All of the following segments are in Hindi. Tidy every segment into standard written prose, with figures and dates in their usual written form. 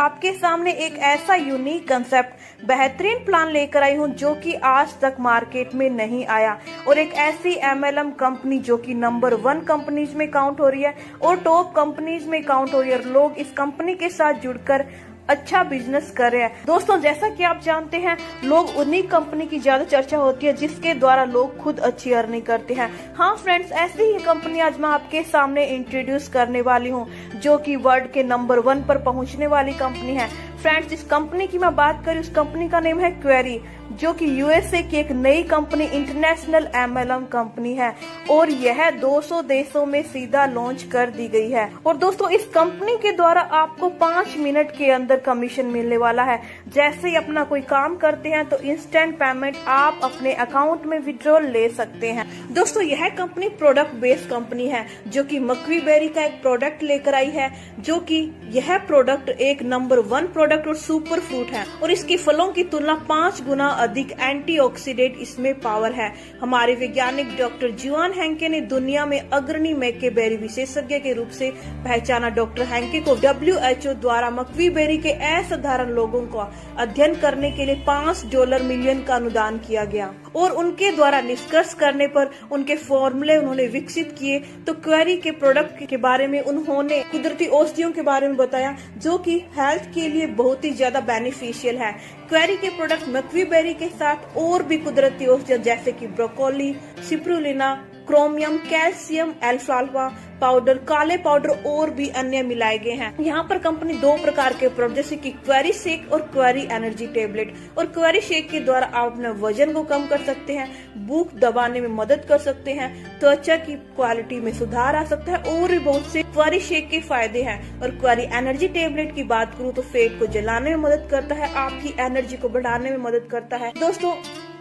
आपके सामने एक ऐसा यूनिक कंसेप्ट बेहतरीन प्लान लेकर आई हूँ जो कि आज तक मार्केट में नहीं आया, और एक ऐसी MLM कंपनी जो कि नंबर 1 कंपनीज में काउंट हो रही है और टॉप कंपनीज में काउंट हो रही है। लोग इस कंपनी के साथ जुड़कर अच्छा बिजनेस कर रहे हैं। दोस्तों, जैसा कि आप जानते हैं, लोग उन्हीं कंपनी की ज्यादा चर्चा होती है जिसके द्वारा लोग खुद अच्छी अर्निंग करते हैं। हाँ फ्रेंड्स, ऐसी ही कंपनी आज मैं आपके सामने इंट्रोड्यूस करने वाली हूँ जो कि वर्ल्ड के नंबर 1 पर पहुंचने वाली कंपनी है। फ्रेंड्स, इस कंपनी की मैं बात करूँ, उस कंपनी का नेम है क्वेरी, जो कि USA की एक नई कंपनी, इंटरनेशनल MLM कंपनी है और यह 200 देशों में सीधा लॉन्च कर दी गई है। और दोस्तों, इस कंपनी के द्वारा आपको 5 मिनट के अंदर कमीशन मिलने वाला है। जैसे ही अपना कोई काम करते हैं तो इंस्टेंट पेमेंट आप अपने अकाउंट में विड्रॉल ले सकते हैं। दोस्तों, यह कंपनी प्रोडक्ट बेस्ड कंपनी है जो कि मक्वी बेरी का एक प्रोडक्ट लेकर आई है, जो कि यह प्रोडक्ट एक नंबर 1 प्रोडक्ट और सुपर फ्रूट है और इसके फलों की तुलना 5 गुना अधिक एंटीऑक्सीडेंट इसमें पावर है। हमारे वैज्ञानिक डॉक्टर जुआन हेंके ने दुनिया में अग्रणी मैके बेरी विशेषज्ञ के रूप से पहचाना। डॉक्टर हेंके को WHO द्वारा मक्वी बेरी के असाधारण लोगों का अध्ययन करने के लिए $5 मिलियन का अनुदान किया गया और उनके द्वारा निष्कर्ष करने पर उनके फॉर्मूले उन्होंने विकसित किए। तो क्वेरी के प्रोडक्ट के बारे में उन्होंने कुदरती औषधियों के बारे में बताया जो कि हेल्थ के लिए बहुत ही ज्यादा बेनिफिशियल है। क्वेरी के प्रोडक्ट मक्वी बेरी के साथ और भी कुदरती औषधियां जैसे कि ब्रोकोली, स्पिरुलिना, क्रोमियम, कैल्शियम, अल्फाल्फा पाउडर, काले पाउडर और भी अन्य मिलाए गए हैं। यहाँ पर कंपनी 2 प्रकार के प्रोडक्ट जैसे कि क्वेरी शेक और क्वेरी एनर्जी टेबलेट, और क्वेरी शेक के द्वारा आप अपने वजन को कम कर सकते हैं, भूख दबाने में मदद कर सकते हैं, त्वचा की क्वालिटी में सुधार आ सकता है और भी बहुत से क्वेरी शेक के फायदे हैं। और क्वेरी एनर्जी टेबलेट की बात करूँ तो फैट को जलाने में मदद करता है, आपकी एनर्जी को बढ़ाने में मदद करता है। दोस्तों,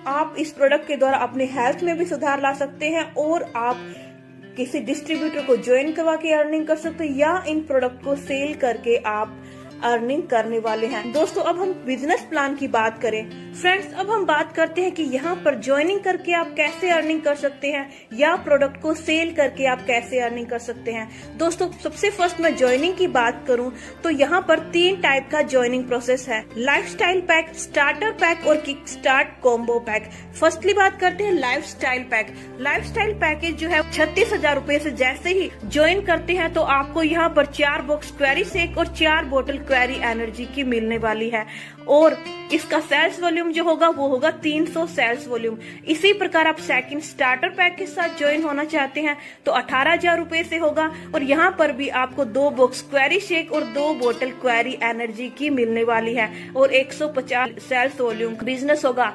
आप इस प्रोडक्ट के द्वारा अपने हेल्थ में भी सुधार ला सकते हैं और आप किसी डिस्ट्रीब्यूटर को ज्वाइन करवा के अर्निंग कर सकते हैं या इन प्रोडक्ट को सेल करके आप अर्निंग करने वाले हैं। दोस्तों, अब हम बिजनेस प्लान की बात करें। फ्रेंड्स, अब हम बात करते हैं कि यहाँ पर ज्वाइनिंग करके आप कैसे अर्निंग कर सकते हैं या प्रोडक्ट को सेल करके आप कैसे अर्निंग कर सकते हैं। दोस्तों, सबसे फर्स्ट मैं ज्वाइनिंग की बात करूं तो यहाँ पर 3 टाइप का ज्वाइनिंग प्रोसेस है: लाइफस्टाइल पैक, स्टार्टर पैक और kick start combo pack. Firstly बात करते हैं लाइफस्टाइल पैक। लाइफस्टाइल पैकेज जो है 36,000 रूपए से जैसे ही ज्वाइन करते हैं तो आपको यहाँ पर 4 बॉक्स क्वेरी शेक और 4 बोतल क्वेरी एनर्जी की मिलने वाली है और इसका सेल्स वॉल्यूम जो होगा वो होगा 300 सेल्स वॉल्यूम। इसी प्रकार आप सेकंड स्टार्टर पैक के साथ ज्वाइन होना चाहते हैं तो 18,000 रूपए से होगा और यहाँ पर भी आपको 2 बॉक्स क्वेरी शेक और 2 बोतल क्वेरी एनर्जी की मिलने वाली है और 150 सेल्स वॉल्यूम बिजनेस होगा।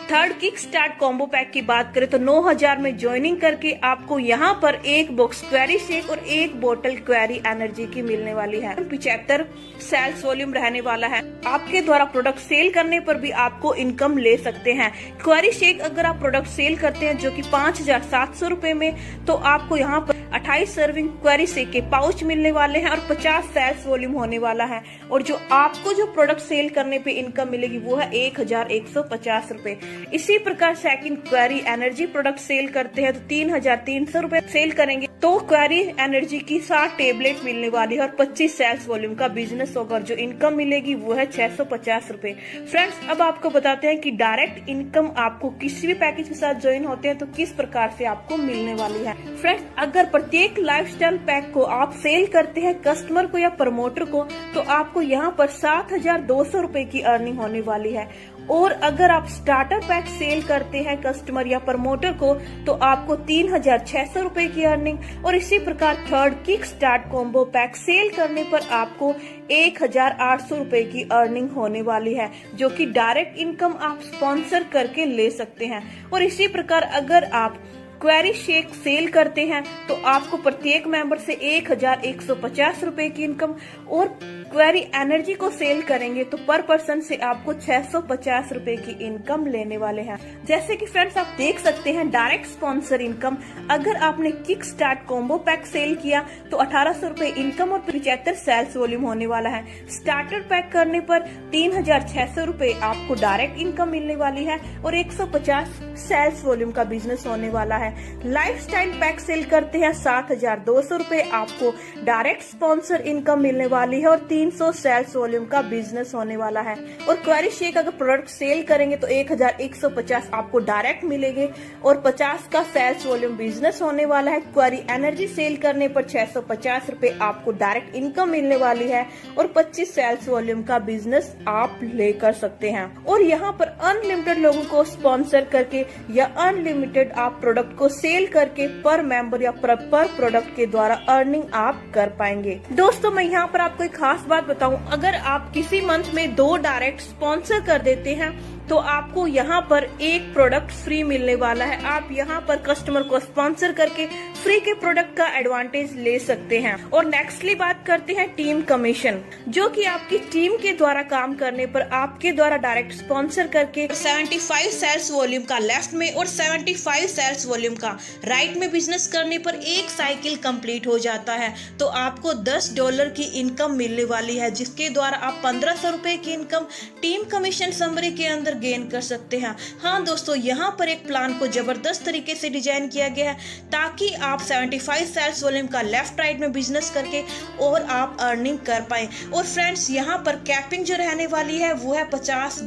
Third kick start combo pack की बात करें तो 9,000 में ज्वाइनिंग करके आपको यहाँ पर 1 बॉक्स क्वेरी शेक और 1 बोतल क्वेरी एनर्जी की मिलने वाली है। 75 सेल्स वॉल्यूम रहने वाला है। आपके द्वारा प्रोडक्ट सेल करने पर भी आपको इनकम ले सकते हैं। क्वेरी शेक अगर आप प्रोडक्ट सेल करते हैं जो कि 5,700 रूपए में, तो आपको यहाँ पर 28 सर्विंग क्वेरी शेक के पाउच मिलने वाले हैं और 50 सेल्स वॉल्यूम होने वाला है और जो आपको जो प्रोडक्ट सेल करने पे इनकम मिलेगी वो है 1,150 रूपए। इसी प्रकार second query energy product sell करते हैं तो 3,300 रूपए सेल करेंगे तो क्वेरी एनर्जी की 60 टेबलेट मिलने वाली है और 25 सेल्स वॉल्यूम का बिजनेस होगा। जो इनकम मिलेगी वो है 650 रूपए। फ्रेंड्स, अब आपको बताते हैं कि डायरेक्ट इनकम आपको किसी भी पैकेज के साथ ज्वाइन होते हैं तो किस प्रकार से आपको मिलने वाली है। फ्रेंड्स, अगर प्रत्येक लाइफस्टाइल पैक को आप सेल करते हैं कस्टमर को या प्रमोटर को तो आपको यहाँ पर 7,200 रूपए की अर्निंग होने वाली है और अगर आप स्टार्टर पैक सेल करते हैं कस्टमर या प्रमोटर को तो आपको 3,600 रूपए की अर्निंग और इसी प्रकार third kick start combo pack sell करने पर आपको 1,800 रूपए की अर्निंग होने वाली है, जो कि डायरेक्ट इनकम आप स्पॉन्सर करके ले सकते हैं। और इसी प्रकार अगर आप क्वेरी शेक सेल करते हैं तो आपको प्रत्येक मेंबर से 1,150 रूपए की इनकम और क्वेरी एनर्जी को सेल करेंगे तो पर पर्सन से आपको 650 रूपए की इनकम लेने वाले हैं। जैसे कि फ्रेंड्स आप देख सकते हैं डायरेक्ट स्पॉन्सर इनकम, अगर आपने kick start combo pack sell किया तो 1,800 रूपए इनकम और 75 सेल्स वॉल्यूम होने वाला है। स्टार्टर पैक करने पर 3,600 रूपए आपको डायरेक्ट इनकम मिलने वाली है और 150 सेल्स वॉल्यूम का बिजनेस होने वाला है। है। लाइफस्टाइल पैक सेल करते हैं 7,200 रुपए, आपको डायरेक्ट स्पॉन्सर इनकम मिलने वाली है और 300 सेल्स वॉल्यूम का बिजनेस होने वाला है। और क्वेरी शेक अगर प्रोडक्ट सेल करेंगे तो 1,150 आपको डायरेक्ट मिलेंगे और 50 का सेल्स वॉल्यूम बिजनेस होने वाला है। क्वेरी एनर्जी सेल करने पर 650 रुपए आपको डायरेक्ट इनकम मिलने वाली है और 25 सेल्स वॉल्यूम का बिजनेस आप ले कर सकते हैं। और यहाँ पर अनलिमिटेड लोगों को स्पॉन्सर करके या अनलिमिटेड आप प्रोडक्ट को सेल करके पर मेंबर या पर प्रोडक्ट के द्वारा अर्निंग आप कर पाएंगे। दोस्तों मैं यहाँ पर आपको एक खास बात बताऊं, अगर आप किसी मंथ में 2 डायरेक्ट स्पॉन्सर कर देते हैं तो आपको यहाँ पर एक प्रोडक्ट फ्री मिलने वाला है। आप यहाँ पर कस्टमर को स्पॉन्सर करके फ्री के प्रोडक्ट का एडवांटेज ले सकते हैं। और नेक्स्टली बात करते हैं टीम कमीशन, जो कि आपकी टीम के द्वारा काम करने पर आपके द्वारा डायरेक्ट स्पॉन्सर करके 75 सेल्स वॉल्यूम का लेफ्ट में और 75 सेल्स वॉल्यूम का राइट में बिजनेस करने पर एक साइकिल कंप्लीट हो जाता है तो आपको $10 की इनकम मिलने वाली है, जिसके द्वारा आप 1500 रुपए की इनकम टीम कमीशन समरी के अंदर गेन कर सकते हैं। हाँ दोस्तों, यहाँ पर एक प्लान को जबरदस्त तरीके से डिजाइन किया गया है ताकि आप 75 सेल्स वॉल्यूम का लेफ्ट राइट में बिजनेस करके और आप अर्निंग कर पाए। और फ्रेंड्स यहाँ पर कैपिंग जो रहने वाली है वो है $50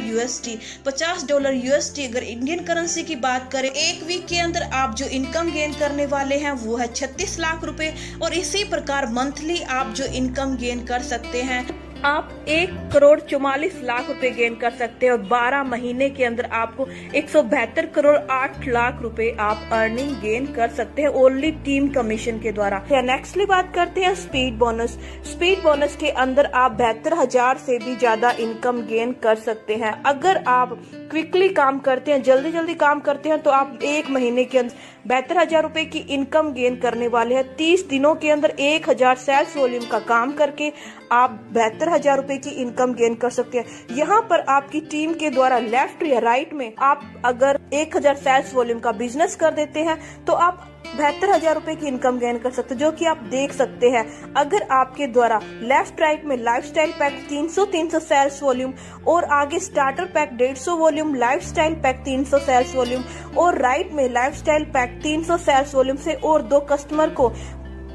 USD। $50 USD अगर इंडियन करेंसी की बात करें, एक वीक के अंदर आप जो इनकम गेन करने वाले हैं वो है 36 लाख रुपए। और इसी प्रकार मंथली आप जो इनकम गेन कर सकते हैं, आप 1,44,00,000 रुपए गेन कर सकते हैं और 12 महीने के अंदर आपको 172,08,00,000 रुपए आप अर्निंग गेन कर सकते हैं ओनली टीम कमीशन के द्वारा। नेक्स्टली बात करते हैं स्पीड बोनस। स्पीड बोनस के अंदर आप 72,000 से भी ज्यादा इनकम गेन कर सकते हैं। अगर आप क्विकली काम करते हैं, जल्दी जल्दी काम करते हैं, तो आप 1 महीने के अंदर 72,000 रुपए की इनकम गेन करने वाले हैं। 30 दिनों के अंदर 1,000 सेल्स वॉल्यूम का काम करके आप 72,000 रुपए की इनकम गेन कर सकते हैं। यहाँ पर आपकी टीम के द्वारा लेफ्ट या राइट में आप अगर 1,000 सेल्स वॉल्यूम का बिजनेस कर देते हैं तो आप 72,000 रुपए की इनकम गेन कर सकते हैं, जो कि आप देख सकते हैं। अगर आपके द्वारा लेफ्ट राइट में लाइफस्टाइल पैक 300 सेल्स वॉल्यूम और आगे starter pack 150 volume, lifestyle pack 300 sales volume और राइट में लाइफस्टाइल पैक 300 सेल्स वॉल्यूम से और 2 कस्टमर को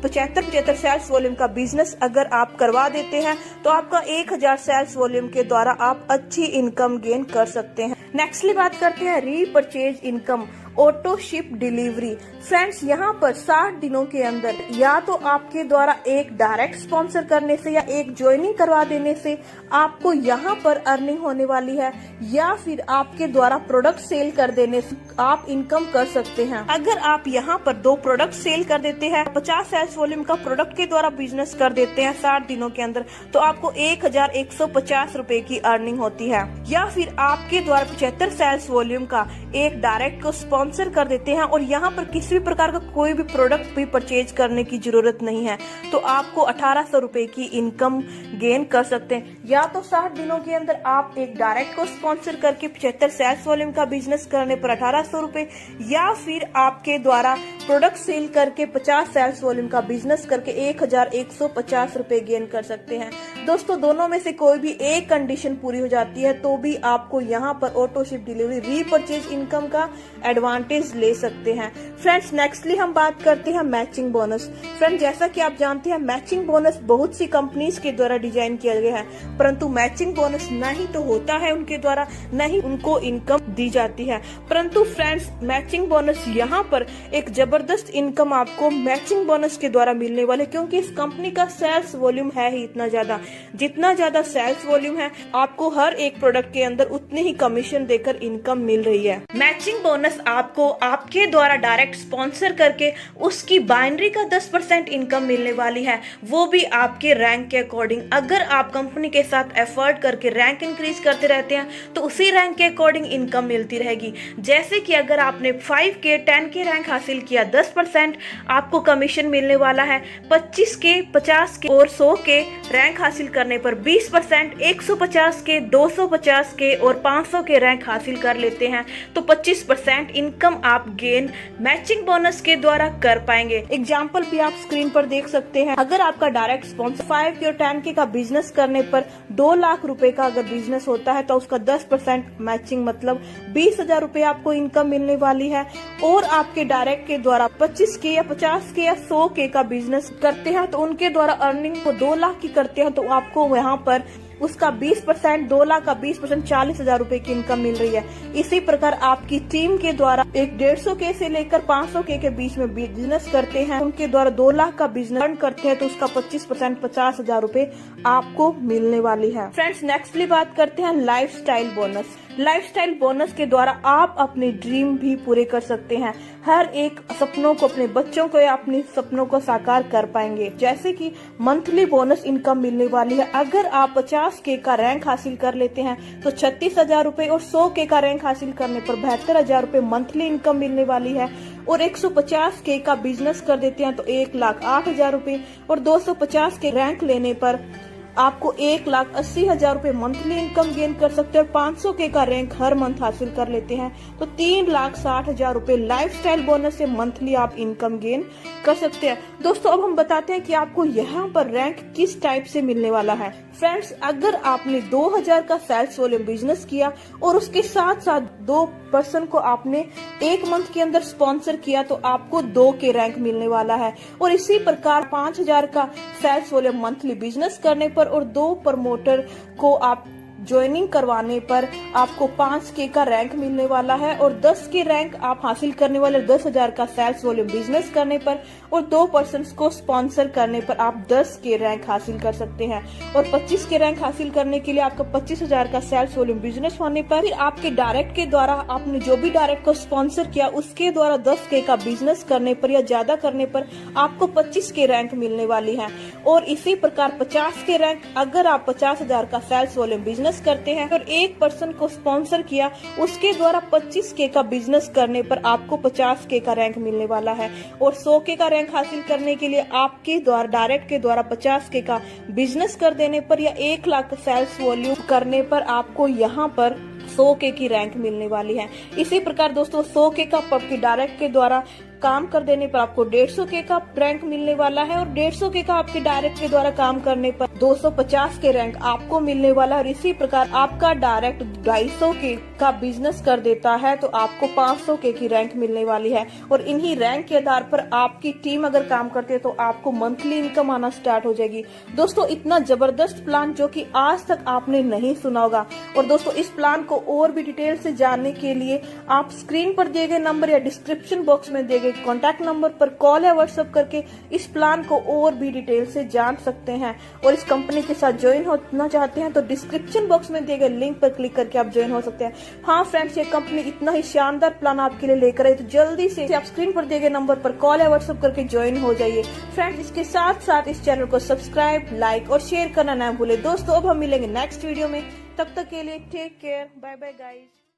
75 सेल्स वॉल्यूम का बिजनेस अगर आप करवा देते हैं तो आपका 1,000 सेल्स वॉल्यूम के द्वारा आप अच्छी इनकम गेन कर सकते हैं। नेक्स्टली बात करते हैं repurchase income, auto ship delivery. Friends यहाँ पर 60 दिनों के अंदर या तो आपके द्वारा एक डायरेक्ट स्पॉन्सर करने से या एक ज्वाइनिंग करवा देने से आपको यहाँ पर अर्निंग होने वाली है, या फिर आपके द्वारा प्रोडक्ट सेल कर देने से आप इनकम कर सकते हैं। अगर आप यहाँ पर 2 प्रोडक्ट सेल कर देते हैं, 50 सेल्स वॉल्यूम का प्रोडक्ट के द्वारा बिजनेस कर देते हैं 60 दिनों के अंदर, तो आपको 1,150 रुपए की अर्निंग होती है। या फिर आपके द्वारा 75 सेल्स वॉल्यूम का एक डायरेक्ट को स्पॉन्सर कर देते हैं और यहाँ पर किसी भी प्रकार का कोई भी प्रोडक्ट भी परचेज करने की जरूरत नहीं है, तो आपको 1,800 रुपए की इनकम गेन कर सकते हैं। या तो 60 दिनों के अंदर आप एक डायरेक्ट को स्पॉन्सर करके 75 सेल्स वॉल्यूम का बिजनेस करने पर 1,800 रुपए, या फिर आपके द्वारा प्रोडक्ट सेल करके 50 सेल्स वॉल्यूम का बिजनेस करके 1,150 रुपए गेन कर सकते हैं। दोस्तों दोनों में से कोई भी एक कंडीशन पूरी हो जाती है तो भी आपको यहाँ पर auto ship delivery repurchase income का एडवांटेज ले सकते हैं। फ्रेंड्स नेक्स्टली हम बात करते हैं मैचिंग बोनस। फ्रेंड्स जैसा कि आप जानते हैं मैचिंग बोनस बहुत सी कंपनीज के द्वारा डिजाइन किया गया है, परंतु मैचिंग बोनस न ही तो होता है उनके द्वारा, न ही उनको इनकम दी जाती है। परंतु फ्रेंड्स मैचिंग बोनस यहाँ पर एक जबरदस्त इनकम आपको मैचिंग बोनस के द्वारा मिलने वाले, क्योंकि इस कंपनी का सेल्स वॉल्यूम है ही इतना ज्यादा। जितना ज्यादा सेल्स वॉल्यूम है आपको हर एक प्रोडक्ट के अंदर उतनी ही कमीशन देकर इनकम मिल रही है। मैचिंग बोनस आपको आपके द्वारा डायरेक्ट स्पॉन्सर करके उसकी बाइनरी का 10% इनकम मिलने वाली है, वो भी आपके रैंक के अकॉर्डिंग। अगर आप कंपनी के साथ एफर्ट करके रैंक इंक्रीज करते रहते हैं तो उसी रैंक के अकॉर्डिंग इनकम मिलती रहेगी। जैसे कि अगर आपने 5K 10K रैंक हासिल किया 10% आपको कमीशन मिलने वाला है, 25K 50K और 100K रैंक हासिल करने पर 20%, 150K 250K और 500K रैंक हासिल कर लेते हैं तो 25% इनकम आप गेन मैचिंग बोनस के द्वारा कर पाएंगे। एग्जाम्पल भी आप स्क्रीन पर देख सकते हैं। अगर आपका डायरेक्ट स्पॉन्सर 5 और 10K का बिजनेस करने पर 2 लाख रुपए का अगर बिजनेस होता है तो उसका 10% मैचिंग मतलब 20,000 रुपए आपको इनकम मिलने वाली है। और आपके डायरेक्ट के द्वारा 25K या 50K या 100K का बिजनेस करते हैं तो उनके द्वारा अर्निंग को 2 लाख की करते हैं तो आपको यहाँ पर उसका 20%, 2 लाख का 20% 40,000 रुपए की इनकम मिल रही है। इसी प्रकार आपकी टीम के द्वारा एक 150K से लेकर 500K के बीच में बिजनेस करते हैं, उनके द्वारा 2 लाख का बिजनेस रन करते हैं तो उसका 25% 50,000 रुपए आपको मिलने वाली है। फ्रेंड्स, नेक्स्टली बात करते हैं लाइफस्टाइल बोनस। लाइफस्टाइल बोनस के द्वारा आप अपने ड्रीम भी पूरे कर सकते हैं। हर एक सपनों को, अपने बच्चों को या अपने सपनों को साकार कर पाएंगे। जैसे कि मंथली बोनस इनकम मिलने वाली है। अगर आप 50K का रैंक हासिल कर लेते हैं तो 36,000 रुपए और 100K का रैंक हासिल करने पर 72,000 रुपए मंथली इनकम मिलने वाली है। और 150K का बिजनेस कर देते हैं तो 1,08,000 रुपए और 250 के रैंक लेने पर आपको 1,80,000 रुपए मंथली इनकम गेन कर सकते हैं। और 500K का रैंक हर मंथ हासिल कर लेते हैं तो 3,60,000 रुपए लाइफस्टाइल बोनस से मंथली आप इनकम गेन कर सकते हैं। दोस्तों, अब हम बताते हैं कि आपको यहाँ पर रैंक किस टाइप से मिलने वाला है। फ्रेंड्स, अगर आपने 2,000 का सेल्स वॉल्यूम बिजनेस किया और उसके साथ साथ 2 पर्सन को आपने 1 मंथ के अंदर स्पॉन्सर किया तो आपको 2 के रैंक मिलने वाला है। और इसी प्रकार 5,000 का सेल्स वॉल्यूम मंथली बिजनेस करने पर और 2 प्रमोटर को आप ज्वाइनिंग करवाने पर आपको 5K का रैंक मिलने वाला है। और 10 के रैंक आप हासिल करने वाले 10,000 का सेल्स वॉल्यूम बिजनेस करने पर और 2 पर्सन्स को स्पॉन्सर करने पर आप 10 के रैंक हासिल कर सकते हैं। और 25 के रैंक हासिल करने के लिए आपका 25,000 का सेल्स वॉल्यूम बिजनेस होने पर फिर आपके डायरेक्ट के द्वारा आपने जो भी डायरेक्ट को स्पॉन्सर किया उसके द्वारा 10K का बिजनेस करने पर या ज्यादा करने पर आपको 25 के रैंक मिलने वाली है। और इसी प्रकार 50 के रैंक अगर आप 50,000 का सेल्स वॉल्यूम बिजनेस करते हैं और 1 पर्सन को स्पॉन्सर किया उसके द्वारा 25K का बिजनेस करने पर आपको 50K का रैंक मिलने वाला है। और 100K का रैंक हासिल करने के लिए आपके द्वारा डायरेक्ट के द्वारा 50K का बिजनेस कर देने पर या 1 लाख सेल्स वॉल्यूम करने पर आपको यहाँ पर 100K की रैंक मिलने वाली है। इसी प्रकार दोस्तों 100K का आपके डायरेक्ट के द्वारा काम कर देने पर आपको 150K का रैंक मिलने वाला है। और 150K का आपके डायरेक्ट के द्वारा काम करने पर 250 के रैंक आपको मिलने वाला है। और इसी प्रकार आपका डायरेक्ट 250K का बिजनेस कर देता है तो आपको 500K की रैंक मिलने वाली है। और इन्हीं रैंक के आधार पर आपकी टीम अगर काम करती है तो आपको मंथली इनकम आना स्टार्ट हो जाएगी। दोस्तों, इतना जबरदस्त प्लान जो कि आज तक आपने नहीं सुना होगा। और दोस्तों, इस प्लान को और भी डिटेल से जानने के लिए आप स्क्रीन पर दिए गए नंबर या डिस्क्रिप्शन बॉक्स में दिए गए कॉन्टैक्ट नंबर पर कॉल या व्हाट्सएप करके इस प्लान को और भी डिटेल से जान सकते हैं। और इस कंपनी के साथ ज्वाइन होना चाहते हैं तो डिस्क्रिप्शन बॉक्स में दिए गए लिंक पर क्लिक करके आप ज्वाइन हो सकते हैं। हाँ फ्रेंड्स, ये कंपनी इतना ही शानदार प्लान आपके लिए लेकर आई तो जल्दी से आप स्क्रीन पर दिए गए नंबर पर कॉल या व्हाट्सएप करके ज्वाइन हो जाइए। फ्रेंड्स, इसके साथ साथ इस चैनल को सब्सक्राइब, लाइक और शेयर करना ना भूले। दोस्तों, अब हम मिलेंगे नेक्स्ट वीडियो में। तब तक के लिए take care, bye bye guys.